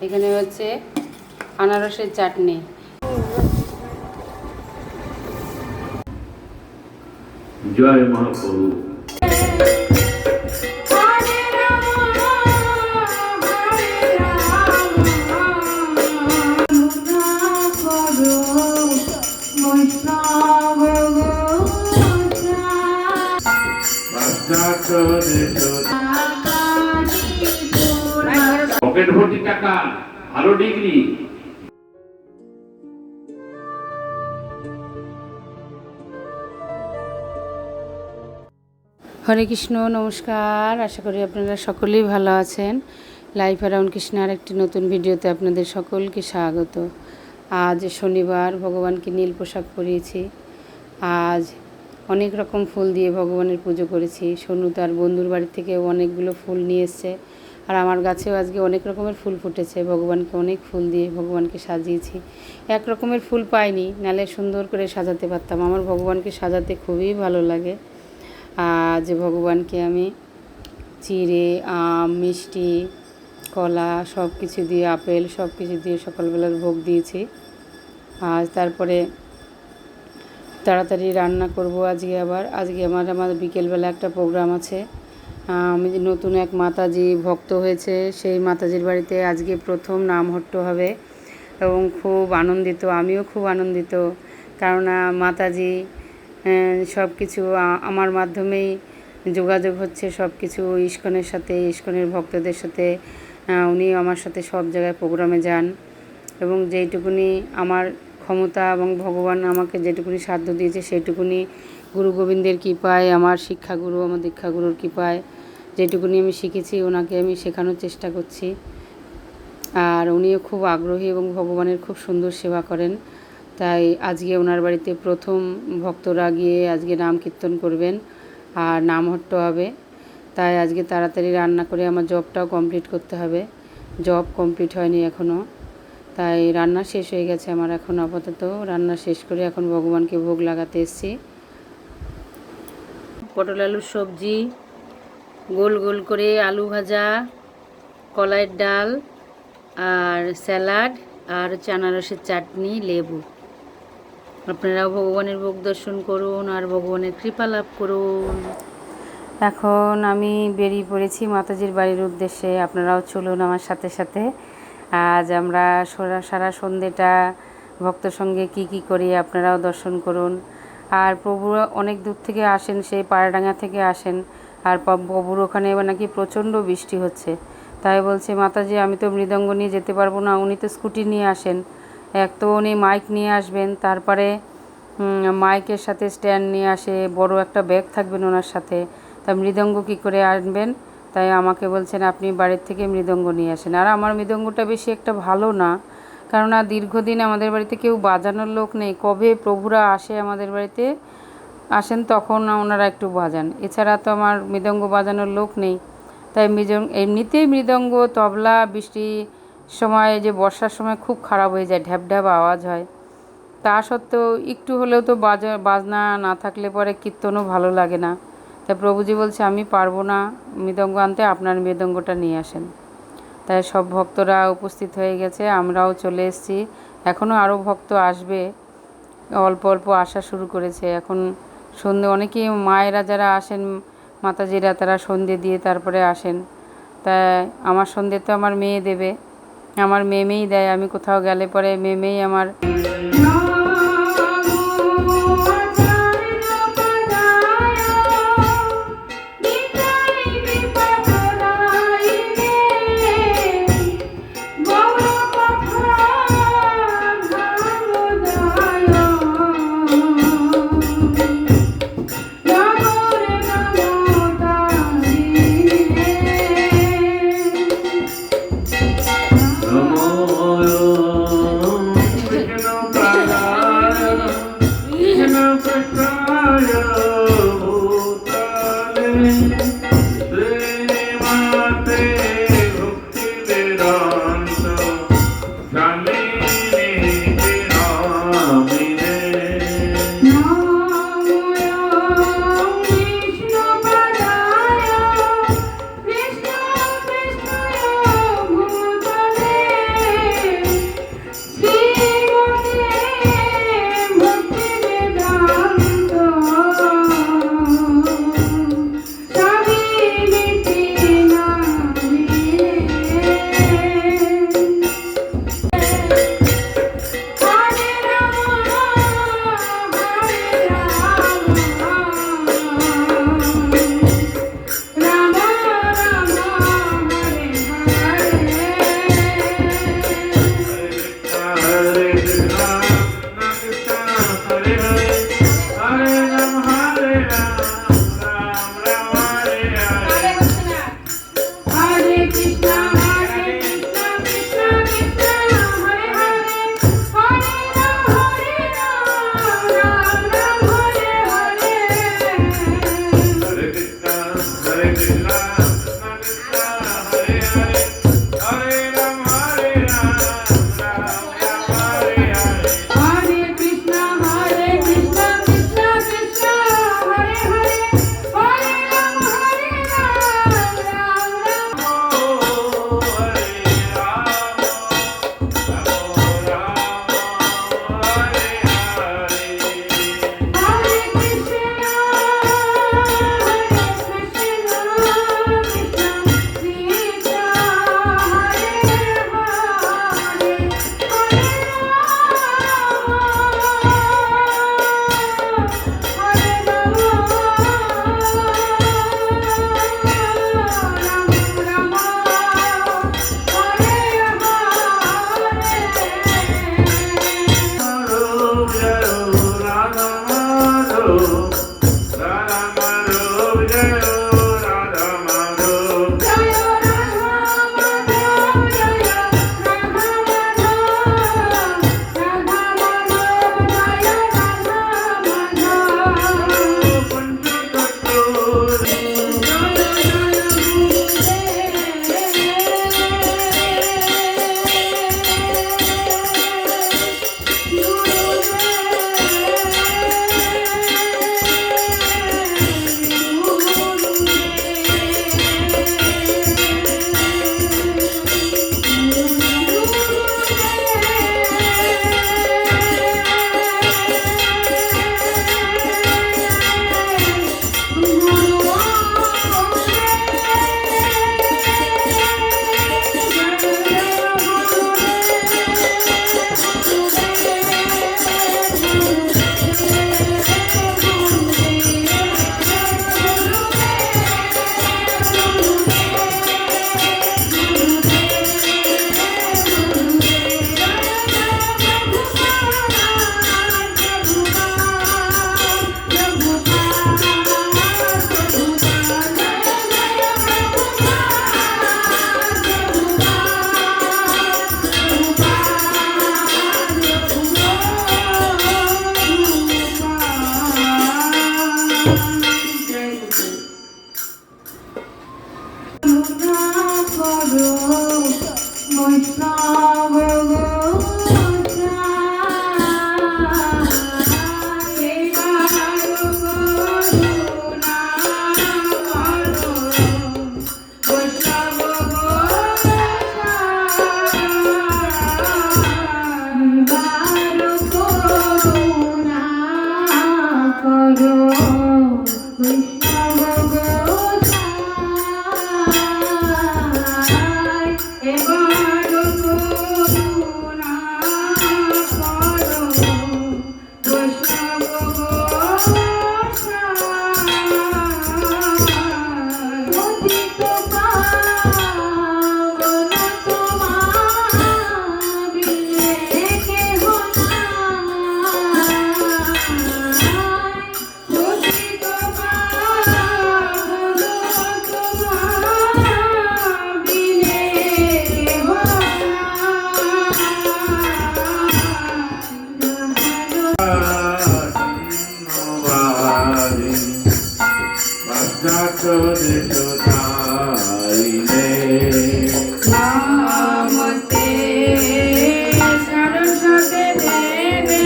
এখানে হচ্ছে আনারসের চাটনি। জয় মহাপ্রভু। পকেট ভর্তি টাকা, ভালো ডিগ্রি। হরে কৃষ্ণ, নমস্কার। আশা করি আপনারা সকলেই ভালো আছেন। লাইফ অ্যারাউন্ড কৃষ্ণ আর একটি নতুন ভিডিওতে আপনাদের সকলকে স্বাগত। আজ শনিবার, ভগবানকে নীল পোশাক পরিয়েছি। আজ অনেক রকম ফুল দিয়ে ভগবানের পুজো করেছি। সোনু তার বন্ধুর বাড়ি থেকে অনেকগুলো ফুল নিয়ে এসছে, আর আমার গাছেও আজকে অনেক রকমের ফুল ফুটেছে। ভগবানকে অনেক ফুল দিয়ে ভগবানকে সাজিয়েছি। এক রকমের ফুল পাইনি, নালে সুন্দর করে সাজাতে পারতাম। আমার ভগবানকে সাজাতে খুবই ভালো লাগে। আজ ভগবানকে আমি চিড়ে, আম, মিষ্টি, কলা সব কিছু দিয়ে, আপেল সব কিছু দিয়ে সকালবেলার ভোগ দিয়েছি। আজ তারপরে তাড়াতাড়ি রান্না করব। আজকে আমার বিকেলবেলা একটা প্রোগ্রাম আছে। আমি যে নতুন এক মাতাজি ভক্ত হয়েছে, সেই মাতাজির বাড়িতে আজকে প্রথম নামহট্ট হবে এবং খুব আনন্দিত, আমিও খুব আনন্দিত। কেননা মাতাজি সব কিছু আমার মাধ্যমেই যোগাযোগ হচ্ছে, সব কিছু ইস্কনের সাথে, ইস্কনের ভক্তদের সাথে। উনি আমার সাথে সব জায়গায় প্রোগ্রামে যান এবং যেইটুকুনি আমার ক্ষমতা এবং ভগবান আমাকে যেটুকুনি সাধ্য দিয়েছে সেইটুকুনি গুরু গোবিন্দের কৃপায়, আমার শিক্ষাগুরু, আমার দীক্ষাগুরুর কৃপায় যেটুকুনি আমি শিখেছি ওনাকে আমি শেখানোর চেষ্টা করছি। আর উনিও খুব আগ্রহী এবং ভগবানের খুব সুন্দর সেবা করেন। তাই আজকে ওনার বাড়িতে প্রথম ভক্তরা গিয়ে আজকে নাম কীর্তন করবেন আর নামহট্ট হবে। তাই আজকে তাড়াতাড়ি রান্না করে আমার জবটাও কমপ্লিট করতে হবে। জব কমপ্লিট হয়নি এখনও, তাই রান্না শেষ হয়ে গেছে আমার। এখন আপাতত রান্না শেষ করে এখন ভগবানকে ভোগ লাগাতে এসেছি। পটল আলুর সবজি, গোল গোল করে আলু ভাজা, কলাইয়ের ডাল আর স্যালাড আর হচ্ছে আনারসের চাটনি, লেবু। আপনারাও ভগবানের ভোগ দর্শন করুন আর ভগবানের কৃপা লাভ করুন। এখন আমি বেরিয়ে পড়েছি মাতাজির বাড়ির উদ্দেশ্যে। আপনারাও চলুন আমার সাথে সাথে। আজ আমরা সারা সন্ধ্যেটা ভক্তর সঙ্গে কী করি আপনারাও দর্শন করুন। আর প্রভু অনেক দূর থেকে আসেন, সেই পায়রাডাঙ্গা থেকে আসেন। আর প্রভুর ওখানে এবার নাকি প্রচণ্ড বৃষ্টি হচ্ছে। তাই বলছে মাতাজি আমি তো মৃদঙ্গ নিয়ে যেতে পারবো না। উনি তো স্কুটি নিয়ে আসেন, এক তো উনি মাইক নিয়ে আসবেন, তারপরে মাইকের সাথে স্ট্যান্ড নিয়ে আসে, বড় একটা ব্যাগ থাকবেন ওনার সাথে। তা মৃদঙ্গ কী করে আনবেন? তাই আমাকে বলছেন আপনি বাড়ির থেকে মৃদঙ্গ নিয়ে আসেন। আর আমার মৃদঙ্গটা বেশি একটা ভালো না, কেননা দীর্ঘদিন আমাদের বাড়িতে কেউ বাজানোর লোক নেই। কবে প্রভুরা আসে আমাদের বাড়িতে আসেন তখন ওনারা একটু বাজান, এছাড়া তো আমার মৃদঙ্গ বাজানোর লোক নেই। তাই এমনিতেই মৃদঙ্গ, তবলা বৃষ্টির সময়, যে বর্ষার সময় খুব খারাপ হয়ে যায়, ঢ্যাপ ঢ্যাপ আওয়াজ হয়। তা সত্ত্বেও একটু হলেও তো বাজনা না থাকলে পরে কীর্তনও ভালো লাগে না। তাই প্রভুজি বলছে আমি পারবো না মৃদঙ্গ আনতে, আপনার মৃদঙ্গটা নিয়ে আসেন। তাই সব ভক্তরা উপস্থিত হয়ে গেছে, আমরাও চলে এসেছি। এখনও আরও ভক্ত আসবে, অল্প অল্প আসা শুরু করেছে। এখন সন্ধে, অনেকেই মায়েরা যারা আসেন মাতাজিরা, তারা সন্ধে দিয়ে তারপরে আসেন। তাই আমার সন্ধে তো আমার মেয়ে দেবে, আমার মেয়েই দেয়। আমি কোথাও গেলে পরে মেয়েই আমার নমস্তে সরস্বতী দেবে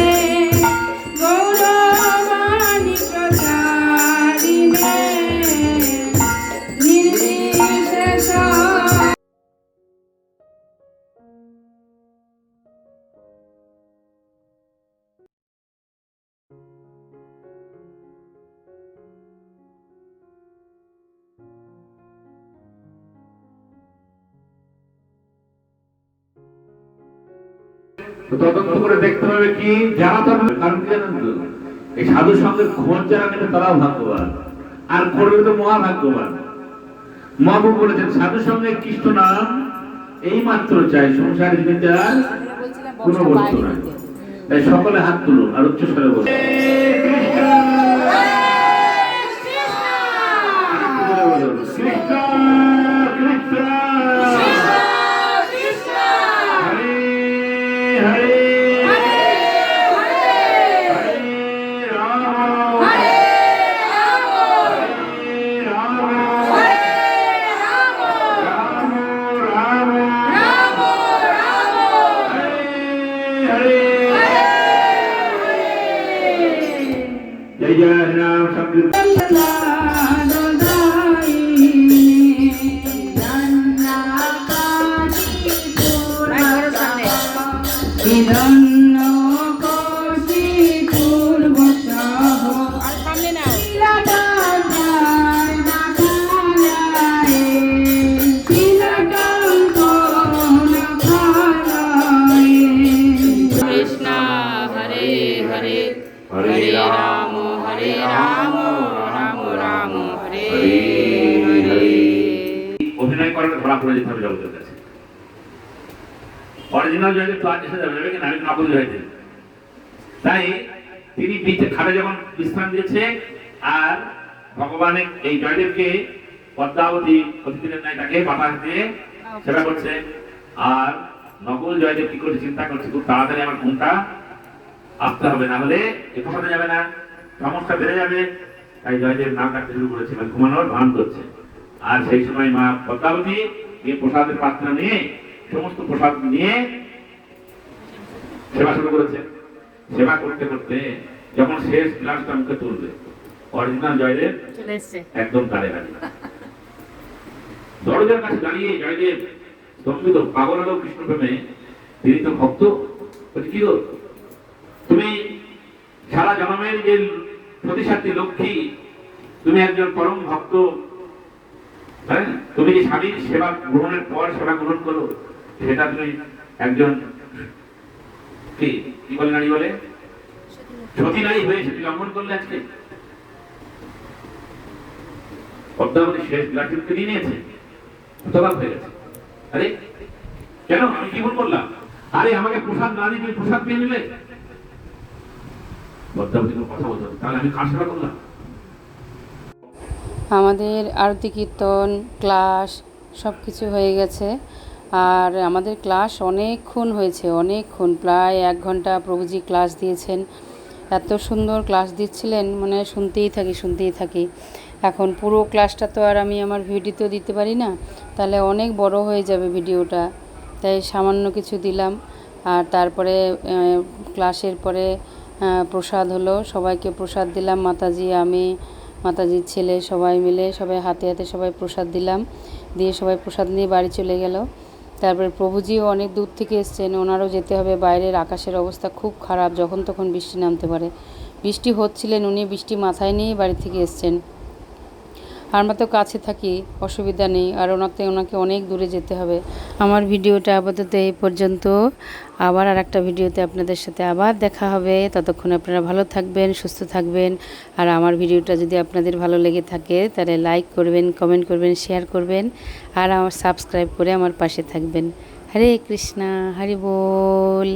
গৌরবাণী প্রচারিণে নির্বিশেষ। তো তদন্ত করে দেখতে হবে কি যারা কারণ কি জানেন তো, এই সাধু সঙ্গের খোঁজ যারা নেবে তারাও ভাগ্যবান, আর করবে তো মহা ভাগ্যবান। মহাপ্রভু বলেছেন সাধু সঙ্গে কৃষ্ণ নাম এই মাত্র চাই, সংসারের জীবনে আর কোনো বস্তু নাই। তাই সকলে হাত তুলুন আর উচ্চ স্বরে বলুন जय जय राम कृष्ण हरे हरे हरे राम हरे राम राम राम हरे हरे। অভিনয় করাটা ধরা পড়ে যেতে হবে জগতের কাছে। অরিজিনাল জয়দেব তো আজ এসে যাবে কিনা, আমি নকল জয়দেব। তাই তিনি পিঠে খাটে যখন বিশ্রাম দিয়েছে আর ভগবানের এই জয়দেবকে পদ্মাবতী প্রতিদিনের নাই তাকে বাতাস দিয়ে সেবা করছে, আর নকল জয়দেব কি করছে চিন্তা করছে খুব তাড়াতাড়ি আমার ঘুমটা আসতে হবে, না হলে এখানে যাবে না, সমস্যা বেড়ে যাবে। তাই জয়দেব নাম ডাকতে শুরু করেছে, মানে ঘুমানোর ভান করছে। আর সেই সময় মা পদ্মাবতী এই প্রসাদের পাত্র নিয়ে সমস্ত প্রসাদ নিয়ে সেবা শুরু করেছে। সেবা করতে করতে যখন শেষ গ্লাসটা মুখে তুলবে, অরিজিনাল জয়দেব একদম তারে দাঁড়িয়ে দরজার কাছে দাঁড়িয়ে জয়দেব স্তম্ভিত, পাগল হলো কৃষ্ণ প্রেমে। তিনি তো ভক্ত, কি গো তুমি সারা জন্মের যে প্রতিষ্ঠাত্রী লক্ষ্মী, তুমি একজন পরম ভক্ত, হ্যাঁ তুমি যে স্বামীর সেবা গ্রহণের পর সেবা গ্রহণ করো, সেটা তুমি একজন কি কি বলে নারী বলে সতী নারী হয়ে সেটি লঙ্ঘন করলে আজকে। পদ্মাবতী শেষ গ্লাসটি নিয়ে নিয়েছে, হতবাক হয়ে গেছে। আরে কেন, আমি কি ভুল করলাম? আরে আমাকে প্রসাদ না দিয়ে তুমি প্রসাদ পেয়ে নিলে। পদ্মাবতী কথা বলতে হবে, তাহলে আমি কার সেবা করলাম? আমাদের আরতি কীর্তন ক্লাস সব কিছু হয়ে গেছে, আর আমাদের ক্লাস অনেকক্ষণ হয়েছে, অনেকক্ষণ, প্রায় 1 ঘন্টা প্রভুজি ক্লাস দিয়েছেন। এত সুন্দর ক্লাস দিচ্ছিলেন, মানে শুনতেই থাকি। এখন পুরো ক্লাসটা তো আর আমি আমার ভিডিওতে দিতে পারি না, তাহলে অনেক বড় হয়ে যাবে ভিডিওটা, তাই সামান্য কিছু দিলাম। আর তারপরে ক্লাসের পরে প্রসাদ হলো, সবাইকে প্রসাদ দিলাম, মাতাজি, আমি, মাতাজির ছেলে সবাই মিলে সবাই হাতে হাতে সবাই প্রসাদ দিলাম, দিয়ে সবাই প্রসাদ নিয়ে বাড়ি চলে গেল। তারপরে প্রভুজিও অনেক দূর থেকে এসছেন, ওনারও যেতে হবে, বাইরের আকাশের অবস্থা খুব খারাপ, যখন তখন বৃষ্টি নামতে পারে। বৃষ্টি হচ্ছিলেন, উনি বৃষ্টি মাথায় নিয়ে বাড়ি থেকে এসছেন। আমরা তো কাছে থাকি, অসুবিধা নেই, আর ওনাকে অনেক দূরে যেতে হবে। আমার ভিডিওটা আপাতত এই পর্যন্ত, আবার আর একটা ভিডিওতে আপনাদের সাথে আবার দেখা হবে। ততক্ষণ আপনারা ভালো থাকবেন, সুস্থ থাকবেন। আর আমার ভিডিওটা যদি আপনাদের ভালো লেগে থাকে তাহলে লাইক করবেন, কমেন্ট করবেন, শেয়ার করবেন, আর আমার সাবস্ক্রাইব করে আমার পাশে থাকবেন। হরে কৃষ্ণা, হরি বল।